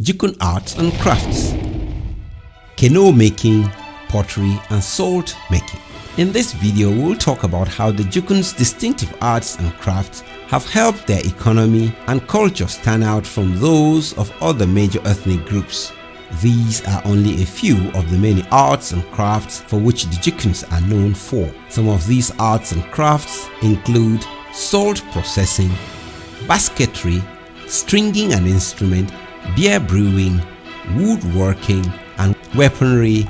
Jukun arts and crafts, canoe making, pottery and salt making. In this video, we'll talk about how the Jukuns' distinctive arts and crafts have helped their economy and culture stand out from those of other major ethnic groups. These are only a few of the many arts and crafts for which the Jukuns are known for. Some of these arts and crafts include salt processing, basketry, stringing an instrument, beer brewing, woodworking and weaponry,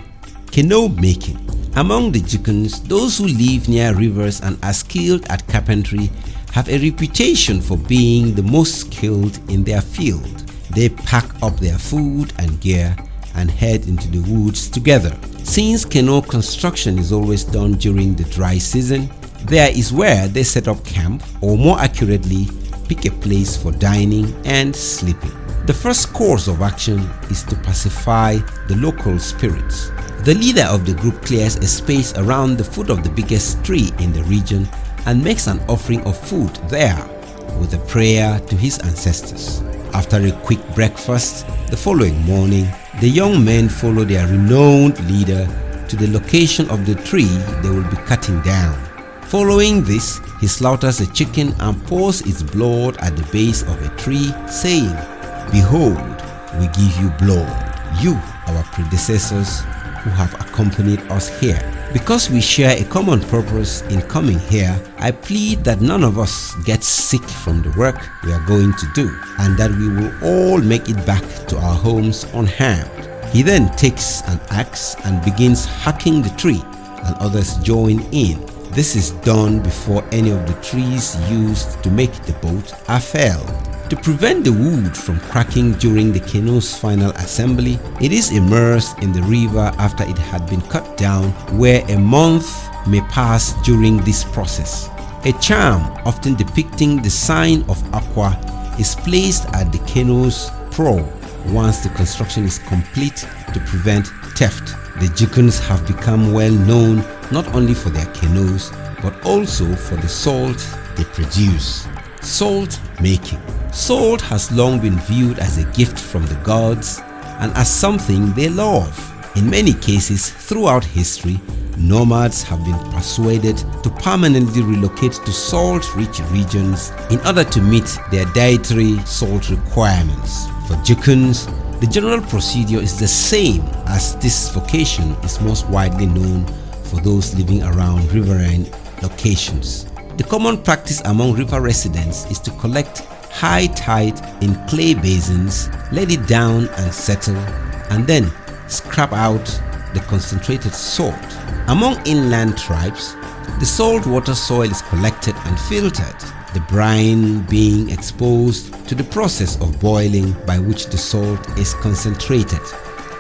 canoe making. Among the Jukuns, those who live near rivers and are skilled at carpentry have a reputation for being the most skilled in their field. They pack up their food and gear and head into the woods together. Since canoe construction is always done during the dry season, there is where they set up camp, or more accurately, pick a place for dining and sleeping. The first course of action is to pacify the local spirits. The leader of the group clears a space around the foot of the biggest tree in the region and makes an offering of food there with a prayer to his ancestors. After a quick breakfast, the following morning, the young men follow their renowned leader to the location of the tree they will be cutting down. Following this, he slaughters a chicken and pours its blood at the base of a tree, saying, "Behold, we give you blood, you, our predecessors, who have accompanied us here. Because we share a common purpose in coming here, I plead that none of us gets sick from the work we are going to do, and that we will all make it back to our homes unharmed." He then takes an axe and begins hacking the tree, and others join in. This is done before any of the trees used to make the boat are felled. To prevent the wood from cracking during the canoe's final assembly, it is immersed in the river after it had been cut down, where a month may pass during this process. A charm, often depicting the sign of Aqua, is placed at the canoe's prow once the construction is complete to prevent theft. The Jukuns have become well known not only for their canoes, but also for the salt they produce. Salt making. Salt has long been viewed as a gift from the gods and as something they love. In many cases throughout history, nomads have been persuaded to permanently relocate to salt-rich regions in order to meet their dietary salt requirements. For Jukuns, the general procedure is the same, as this vocation is most widely known for those living around riverine locations. The common practice among river residents is to collect high tide in clay basins, let it down and settle, and then scrap out the concentrated salt. Among inland tribes, the salt water soil is collected and filtered, the brine being exposed to the process of boiling by which the salt is concentrated.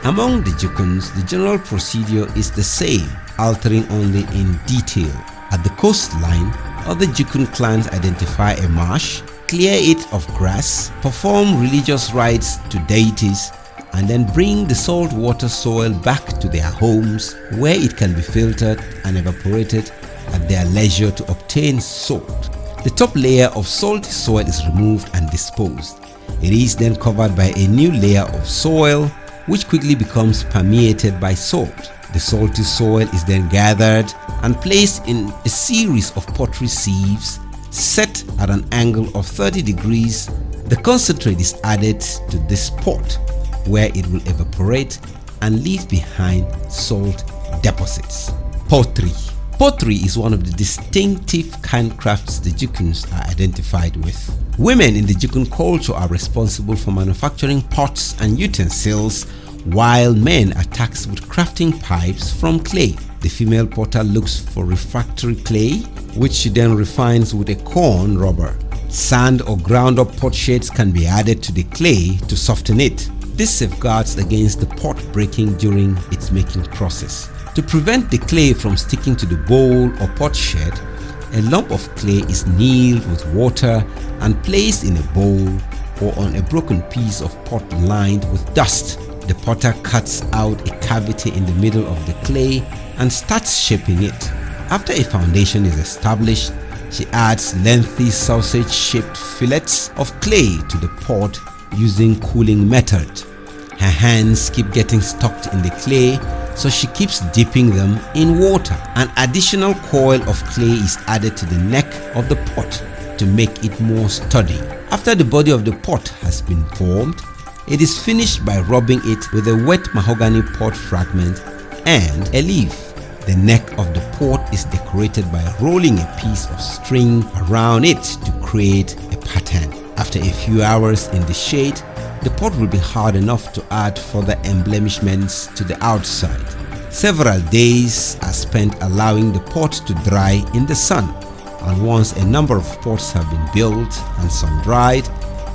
Among the Jukuns, the general procedure is the same, altering only in detail. At the coastline, other Jukun clans identify a marsh, clear it of grass, perform religious rites to deities, and then bring the salt water soil back to their homes, where it can be filtered and evaporated at their leisure to obtain salt. The top layer of salty soil is removed and disposed. It is then covered by a new layer of soil, which quickly becomes permeated by salt. The salty soil is then gathered and placed in a series of pottery sieves set at an angle of 30 degrees. The concentrate is added to this pot, where it will evaporate and leave behind salt deposits. Pottery. Pottery is one of the distinctive handicrafts the Jukuns are identified with. Women in the Jukun culture are responsible for manufacturing pots and utensils, while men are tasked with crafting pipes from clay. The female potter looks for refractory clay, which she then refines with a corn rubber. Sand or ground up pot shades can be added to the clay to soften it. This safeguards against the pot breaking during its making process. To prevent the clay from sticking to the bowl or pot shed, a lump of clay is kneaded with water and placed in a bowl or on a broken piece of pot lined with dust. The potter cuts out a cavity in the middle of the clay and starts shaping it. After a foundation is established, she adds lengthy sausage-shaped fillets of clay to the pot using cooling method. Her hands keep getting stuck in the clay, so she keeps dipping them in water. An additional coil of clay is added to the neck of the pot to make it more sturdy. After the body of the pot has been formed, it is finished by rubbing it with a wet mahogany pot fragment and a leaf. The neck of the pot is decorated by rolling a piece of string around it to create a pattern. After a few hours in the shade, the pot will be hard enough to add further embellishments to the outside. Several days are spent allowing the pot to dry in the sun, and once a number of pots have been built and sun-dried,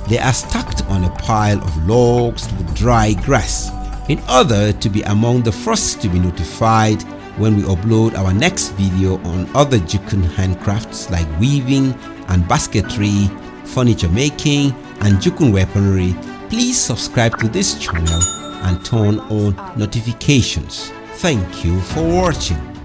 they are stacked on a pile of logs with dry grass in order to be among the first to be notified when we upload our next video on other Jukun handcrafts like weaving and basketry, furniture making and Jukun weaponry. Please subscribe to this channel and turn on notifications. Thank you for watching.